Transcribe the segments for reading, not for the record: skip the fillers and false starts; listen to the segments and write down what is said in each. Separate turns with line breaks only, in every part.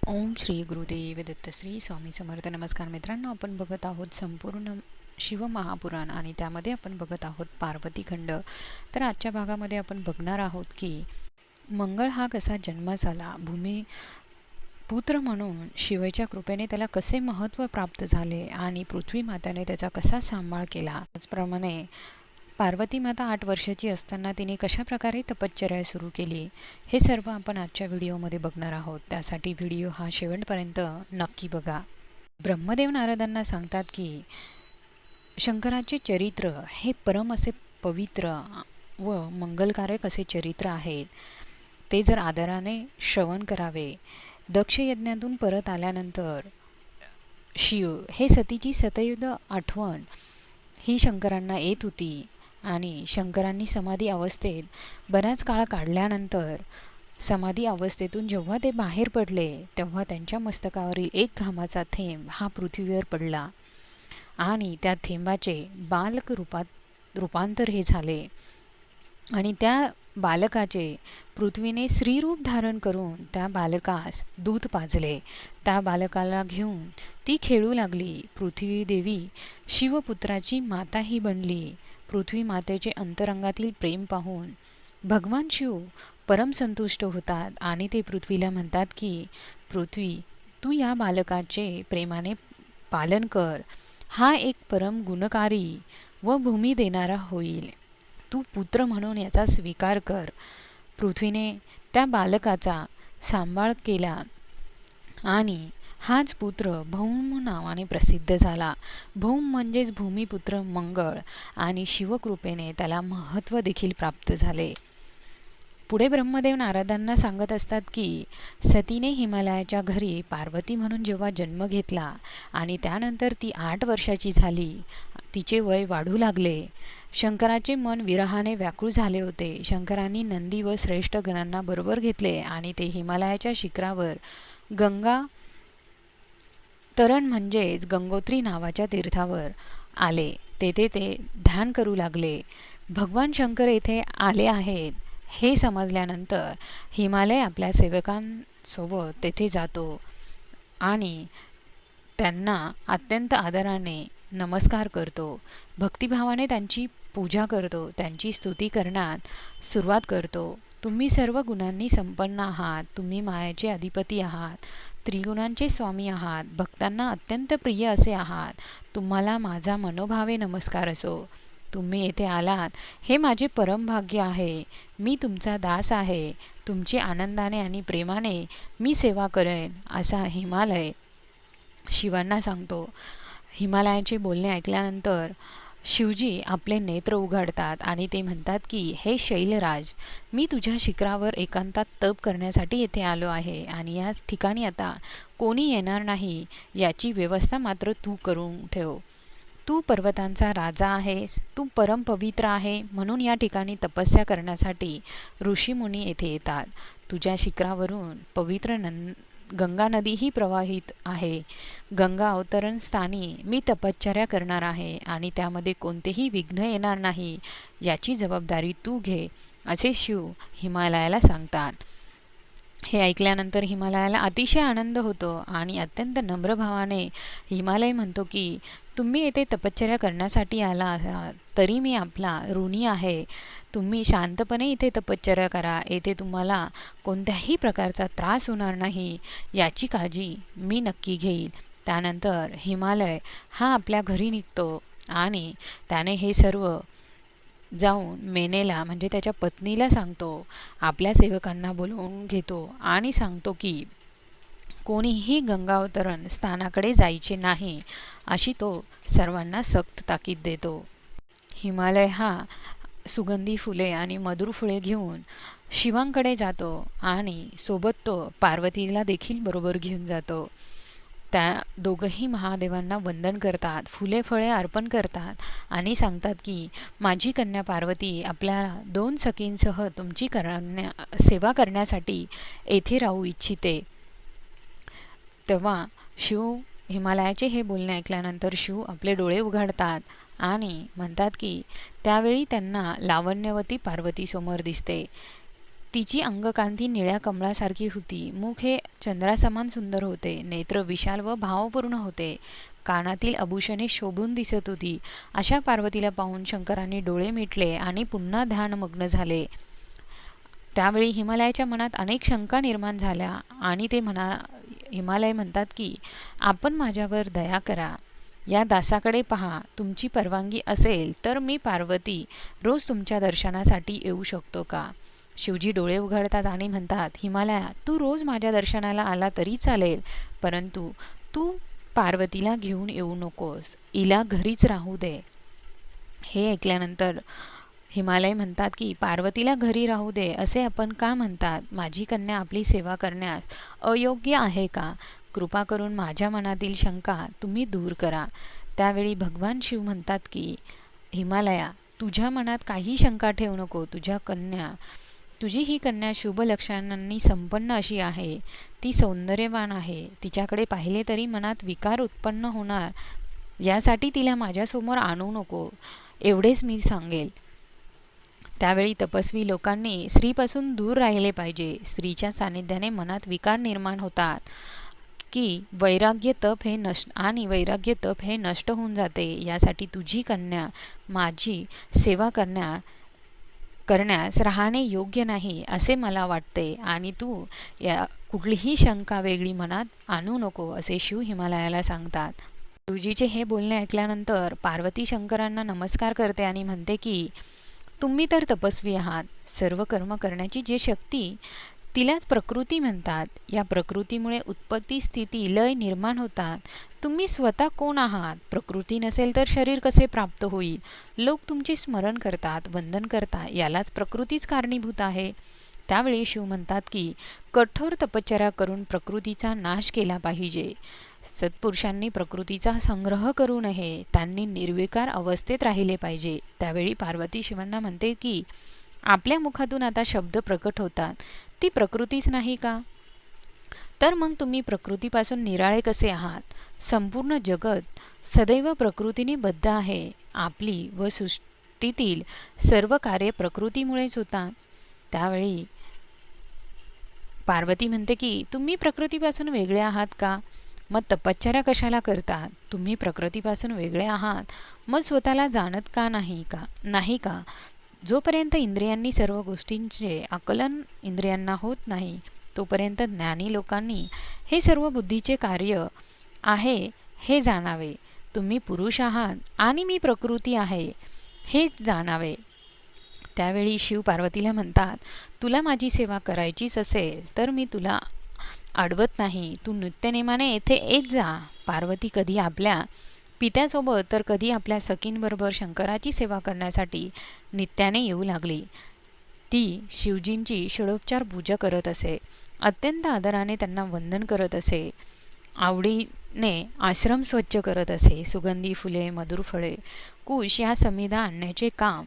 ओम श्री गुरुदेव दत्त श्री स्वामी समर्थ. नमस्कार मित्रांनो, आपण बघत आहोत संपूर्ण शिवमहापुराण आणि त्यामध्ये आपण बघत आहोत पार्वतीखंड. तर आजच्या भागामध्ये आपण बघणार आहोत की मंगळ हा कसा जन्मास आला, भूमी पुत्र म्हणून शिवेच्या कृपेने त्याला कसे महत्त्व प्राप्त झाले आणि पृथ्वी माताने त्याचा कसा सांभाळ केला. त्याचप्रमाणे पार्वती माता 8 वर्षाची असताना तिने कशा प्रकारे तपश्चर्या सुरू केली, हे सर्व आपण आजच्या व्हिडिओमध्ये बघणार आहोत. त्यासाठी व्हिडिओ हा शेवटपर्यंत नक्की बघा. ब्रह्मदेव नारदांना सांगतात की शंकराचे चरित्र हे परम असे पवित्र व मंगलकारक असे चरित्र आहेत. ते जर आदराने श्रवण करावे. दक्ष यज्ञातून परत आल्यानंतर शिव हे सतीची सतयुग आठवण ही शंकरांना येत होती आणि शंकरांनी समाधी अवस्थेत बराच काळ काढल्यानंतर समाधी अवस्थेतून जेव्हा ते बाहेर पडले तेव्हा त्यांच्या मस्तकावरील एक घामाचा थेंब हा पृथ्वीवर पडला आणि त्या थेंबाचे बालक रूपांतर हे झाले आणि त्या बालकाचे पृथ्वीने स्त्रीरूप धारण करून त्या बालकास दूध पाजले. त्या बालकाला घेऊन ती खेळू लागली. पृथ्वी देवी शिवपुत्राची माताही बनली. पृथ्वी मातेचे अंतरंगातील प्रेम पाहून भगवान शिव परम संतुष्ट होतात आणि ते पृथ्वीला म्हणतात की पृथ्वी, तू या बालकाचे प्रेमाने पालन कर. हा एक परम गुणकारी व भूमी देणारा होईल. तू पुत्र म्हणून याचा स्वीकार कर. पृथ्वीने त्या बालकाचा सांभाळ केला आणि हाच पुत्र भौम नावाने प्रसिद्ध झाला. भौम म्हणजेच भूमिपुत्र मंगळ आणि शिवकृपेने त्याला महत्त्व देखील प्राप्त झाले. पुढे ब्रह्मदेव नारदांना सांगत असतात की सतीने हिमालयाच्या घरी पार्वती म्हणून जेव्हा जन्म घेतला आणि त्यानंतर ती 8 वर्षाची झाली, तिचे वय वाढू लागले. शंकराचे मन विरहाने व्याकुळ झाले होते. शंकरांनी नंदी व श्रेष्ठ गणांना बरोबर घेतले आणि ते हिमालयाच्या शिखरावर गंगा तरण म्हणजेच गंगोत्री नावाच्या तीर्थावर आले. तेथे ते ध्यान करू लागले. भगवान शंकर येथे आले आहेत हे समजल्यानंतर हिमालय आपल्या सेवकांसोबत तेथे जातो आणि त्यांना अत्यंत आदराने नमस्कार करतो. भक्तिभावाने त्यांची पूजा करतो. त्यांची स्तुती करण्यात सुरुवात करतो. तुम्ही सर्व गुणांनी संपन्न आहात. तुम्ही मायेचे अधिपती आहात. त्रिगुणांचे स्वामी आहात. भक्तांना अत्यंत प्रिय असे आहात. तुम्हाला माझा मनोभावे नमस्कार असो. तुम्ही येथे आलात हे माझे परम भाग्य आहे. मी तुमचा दास आहे. तुमची आनंदाने आणि प्रेमाने मी सेवा करेन, असा हिमालय शिवांना सांगतो. हिमालयाचे बोलणे ऐकल्यानंतर शिवजी आपले नेत्र उघडतात आणि ते म्हणतात की हे शैलराज, मी तुझ्या शिखरावर एकांतात तप करण्यासाठी येथे आलो आहे आणि या ठिकाणी आता कोणी येणार नाही याची व्यवस्था मात्र तू करून ठेव. तू पर्वतांचा राजा आहेस. तू परम पवित्र आहे म्हणून या ठिकाणी तपस्या करण्यासाठी ऋषीमुनी येथे येतात. तुझ्या शिखरावरून पवित्र गंगा नदीही प्रवाहित आहे. गंगा अवतरण स्थानी मी तपश्चर्या करणार आहे आणि त्यामध्ये कोणतेही विघ्न येणार नाही याची जबाबदारी तू घे, असे शिव हिमालयाला सांगतात. हे ऐकल्यानंतर हिमालयाला अतिशय आनंद होतो आणि अत्यंत नम्र भावाने हिमालय म्हणतो की तुम्ही येथे तपश्चर्या करण्यासाठी आला आहात तरी मी आपला ऋणी आहे. तुम्ही शांतपणे इथे तपश्चर्या करा. येथे तुम्हाला कोणत्याही प्रकारचा त्रास होणार नाही याची काळजी मी नक्की घेईन. त्यानंतर हिमालय हा आपल्या घरी निघतो आणि त्याने हे सर्व जाऊन मेनेला म्हणजे त्याच्या पत्नीला सांगतो. आपल्या सेवकांना बोलवून घेतो आणि सांगतो की कोणीही गंगावतरण स्थानाकडे जायचे नाही, अशी तो सर्वांना सक्त ताकीद देतो. हिमालय हा सुगंधी फुले आणि मधुर फुले घेऊन शिवांकडे जातो आणि सोबत तो पार्वतीला देखील बरोबर घेऊन जातो. त्या दोघंही महादेवांना वंदन करतात, फुले फळे अर्पण करतात आणि सांगतात की माझी कन्या पार्वती आपल्या 2 सखींसह तुमची सेवा करण्यासाठी येथे राहू इच्छिते. तेव्हा शिव हिमालयाचे हे बोलणे ऐकल्यानंतर शिव आपले डोळे उघडतात आणि म्हणतात की त्यावेळी त्यांना लावण्यवती पार्वती समोर दिसते. तिची अंगकांती निळ्या कमळासारखी होती. मुख हे चंद्रासमान सुंदर होते. नेत्र विशाल व भावपूर्ण होते. कानातील आभूषणे शोभून दिसत होती. अशा पार्वतीला पाहून शंकरांनी डोळे मिटले आणि पुन्हा ध्यानमग्न झाले. त्यावेळी हिमालयाच्या मनात अनेक शंका निर्माण झाल्या आणि हिमालय म्हणतात की आपण माझ्यावर दया करा. या दासाकडे पहा. तुमची परवानगी असेल तर मी पार्वती रोज तुमच्या दर्शनासाठी येऊ शकतो का? शिवजी डोळे उघडतात आणि म्हणतात, हिमालया, तू रोज माझ्या दर्शनाला आला तरी चालेल, परंतु तू पार्वतीला घेऊन येऊ नकोस. हिला घरीच राहू दे. हे ऐकल्यानंतर हिमालय म्हणतात की पार्वतीला घरी राहू दे असे आपण का म्हणतात? माझी कन्या आपली सेवा करण्यास अयोग्य आहे का? कृपा करून माझ्या मनातील शंका तुम्ही दूर करा. त्यावेळी भगवान शिव म्हणतात की हिमालया, तुझ्या मनात काही शंका ठेवू नको. तुझी ही कन्या शुभ लक्षणांनी संपन्न अशी आहे. ती सौंदर्यवान आहे. तिच्याकडे पाहिले तरी मनात विकार उत्पन्न होणार. यासाठी तिला माझ्यासमोर आणू नको, एवढेच मी सांगेल. त्यावेळी तपस्वी लोकांनी स्त्रीपासून दूर राहिले पाहिजे. स्त्रीच्या सानिध्याने मनात विकार निर्माण होतात की वैराग्य तप हे नष्ट होऊन जाते. यासाठी तुझी कन्या माझी सेवा करण्यास राहणे योग्य नाही असे मला वाटते आणि तू या कुठलीही शंका वेगळी मनात आणू नको असे शिव हिमालयाला सांगतात. शिवजीचे हे बोलणे ऐकल्यानंतर पार्वती शंकरांना नमस्कार करते आणि म्हणते की तुम्ही तर तपस्वी आहात. सर्व कर्म करण्याची जी शक्ती तिलाच प्रकृती म्हणतात. या प्रकृतीमुळे उत्पत्ती, स्थिती, लय निर्माण होतात. तुम्ही स्वतः कोण आहात? प्रकृती नसेल तर शरीर कसे प्राप्त होईल? लोक तुमचे स्मरण करतात, वंदन करतात, यालाच प्रकृतीच कारणीभूत आहे. त्यावेळी शिव म्हणतात की कठोर तपश्चर्या करून प्रकृतीचा नाश केला पाहिजे. सत्पुरुषांनी प्रकृतीचा संग्रह करू नये. त्यांनी निर्विकार अवस्थेत राहिले पाहिजे. त्यावेळी पार्वती शिवांना म्हणते की आपल्या मुखातून आता शब्द प्रकट होतात, ती प्रकृतीच नाही का? तर मग तुम्ही प्रकृतीपासून निराळे कसे आहात? संपूर्ण जगत सदैव प्रकृतीने बद्ध आहे. आपली व सृष्टीतील सर्व कार्य प्रकृतीमुळेच होतात. त्यावेळी पार्वती म्हणते की तुम्ही प्रकृतीपासून वेगळे आहात का? मग तपश्चर्या कशाला करतात? तुम्ही प्रकृतीपासून वेगळे आहात, मग स्वतःला जाणत का नाही का? जोपर्यंत इंद्रियांनी सर्व गोष्टींचे आकलन इंद्रियांना होत नाही, तोपर्यंत ज्ञानी लोकांनी हे सर्व बुद्धीचे कार्य आहे हे जाणावे. तुम्ही पुरुष आहात आणि मी प्रकृती आहे हे जाणावे. त्यावेळी शिव पार्वतीला म्हणतात, तुला माझी सेवा करायचीच असेल तर मी तुला अडवत नाही. तू नित्यनेमाने येथे येत जा. पार्वती कधी आपल्या पित्यासोबत तर कधी आपल्या सखींबरोबर शंकराची सेवा करण्यासाठी नित्याने येऊ लागली. ती शिवजींची षोडोपचार पूजा करत असे. अत्यंत आदराने त्यांना वंदन करत असे. आवडीने आश्रम स्वच्छ करत असे. सुगंधी फुले, मधुर फळे, कुश या समिधा आणण्याचे काम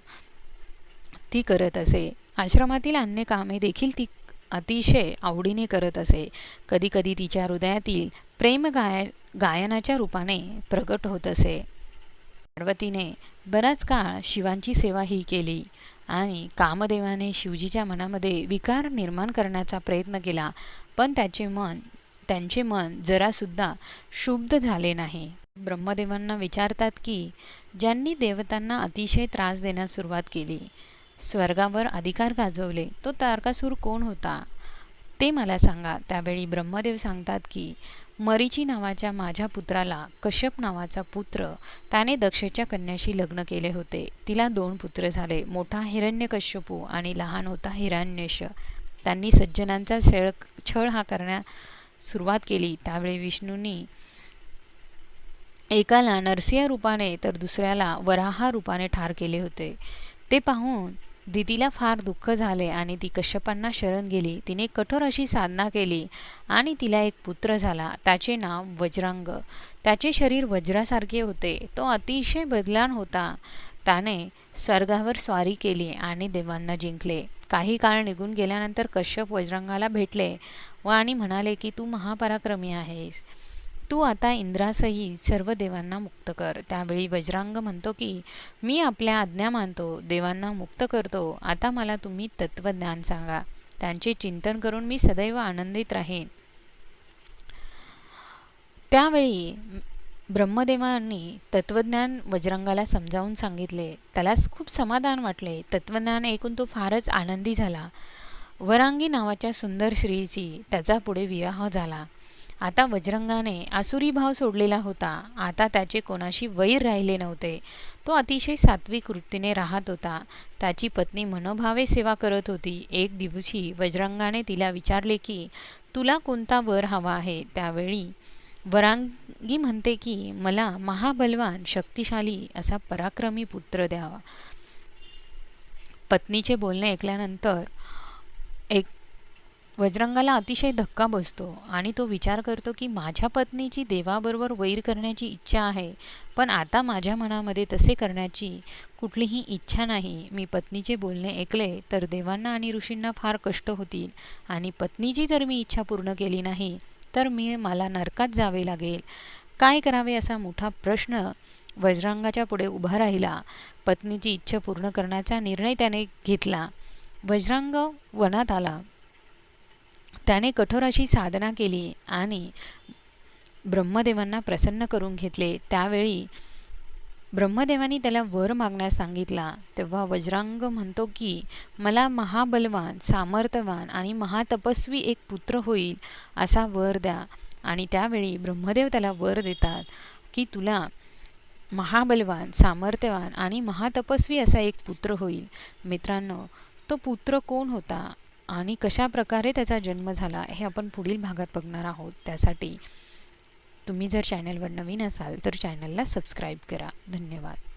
ती करत असे. आश्रमातील अन्य कामे देखील ती अतिशय आवडीने करत असे. कधीकधी तिच्या हृदयातील प्रेम गायनाच्या रूपाने प्रकट होत असे. पार्वतीने बराच काळ शिवांची सेवा ही केली आणि कामदेवाने शिवजीच्या मनामध्ये विकार निर्माण करण्याचा प्रयत्न केला, पण त्यांचे मन जरासुद्धा शुद्ध झाले नाही. ब्रह्मदेवांना विचारतात की ज्यांनी देवतांना अतिशय त्रास देण्यास सुरुवात केली, स्वर्गावर अधिकार गाजवले, तो तारकासूर कोण होता ते मला सांगा. त्यावेळी ब्रह्मदेव सांगतात की मरीची नावाच्या माझ्या पुत्राला कश्यप नावाचा पुत्र, त्याने दक्षच्या कन्याशी लग्न केले होते. तिला 2 पुत्र झाले. मोठा हिरण्यकश्यपू आणि लहान होता हिरण्येश. त्यांनी सज्जनांचा छळ करण्यास सुरुवात केली. त्यावेळी विष्णूंनी एकाला नरसिंह रूपाने तर दुसऱ्याला वराह रूपाने ठार केले होते. ते पाहून दितीला फार दुःख झाले आणि ती कश्यपांना शरण गेली. तिने कठोर अशी साधना केली आणि तिला एक पुत्र झाला. त्याचे नाव वज्रांग. त्याचे शरीर वज्रासारखे होते. तो अतिशय बलवान होता. त्याने स्वर्गावर स्वारी केली आणि देवांना जिंकले. काही काळ निघून गेल्यानंतर कश्यप वज्रांगाला भेटले आणि म्हणाले की तू महापराक्रमी आहेस. तू आता इंद्रासहित सर्व देवांना मुक्त कर. त्यावेळी वज्रांग म्हणतो की मी आपल्या आज्ञा मानतो, देवांना मुक्त करतो. आता मला तुम्ही तत्वज्ञान सांगा. त्यांचे चिंतन करून मी सदैव आनंदित राहीन. त्यावेळी ब्रह्मदेवांनी तत्वज्ञान वज्रांगाला समजावून सांगितले. त्याला खूप समाधान वाटले. तत्वज्ञान ऐकून तो फारच आनंदी झाला. वरांगी नावाच्या सुंदर स्त्रीची त्याचा पुढे विवाह झाला. आता वज्रांगाने आसुरी भाव सोडलेला होता. आता त्याचे कोणाशी वैर राहिले नव्हते. तो अतिशय सात्विक वृत्तीने राहत होता. त्याची पत्नी मनोभावे सेवा करत होती. एक दिवशी वज्रांगाने तिला विचारले की तुला कोणता वर हवा आहे. त्यावेळी वरांगी म्हणते की मला महाबलवान शक्तिशाली असा पराक्रमी पुत्र द्यावा. पत्नीचे बोलणे ऐकल्यानंतर वज्रांगाला अतिशय धक्का बसतो आणि तो विचार करतो की माझ्या पत्नीची देवाबरोबर वैर करण्याची इच्छा आहे, पण आता माझ्या मनामध्ये तसे करण्याची कुठलीही इच्छा नाही. मी पत्नीचे बोलणे ऐकले तर देवांना आणि ऋषींना फार कष्ट होतील आणि पत्नीची जर मी इच्छा पूर्ण केली नाही तर मला नरकात जावे लागेल. काय करावे असा मोठा प्रश्न वज्रांगाच्या पुढे उभा राहिला. पत्नीची इच्छा पूर्ण करण्याचा निर्णय त्याने घेतला. वज्रांग वनात आला. त्याने कठोर अशी साधना केली आणि ब्रह्मदेवांना प्रसन्न करून घेतले. त्यावेळी ब्रह्मदेवांनी त्याला वर मागण्यास सांगितला. तेव्हा वज्रांग म्हणतो की मला महाबलवान, सामर्थ्यवान आणि महातपस्वी एक पुत्र होईल असा वर द्या. आणि त्यावेळी ब्रह्मदेव त्याला वर देतात की तुला महाबलवान, सामर्थ्यवान आणि महातपस्वी असा एक पुत्र होईल. मित्रांनो, तो पुत्र कोण होता आणि कशा प्रकारे त्याचा जन्म झाला हे आपण पुढील भागात बघणार आहोत. त्यासाठी तुम्ही जर चॅनलवर नवीन असाल तर चॅनलला सबस्क्राईब करा. धन्यवाद.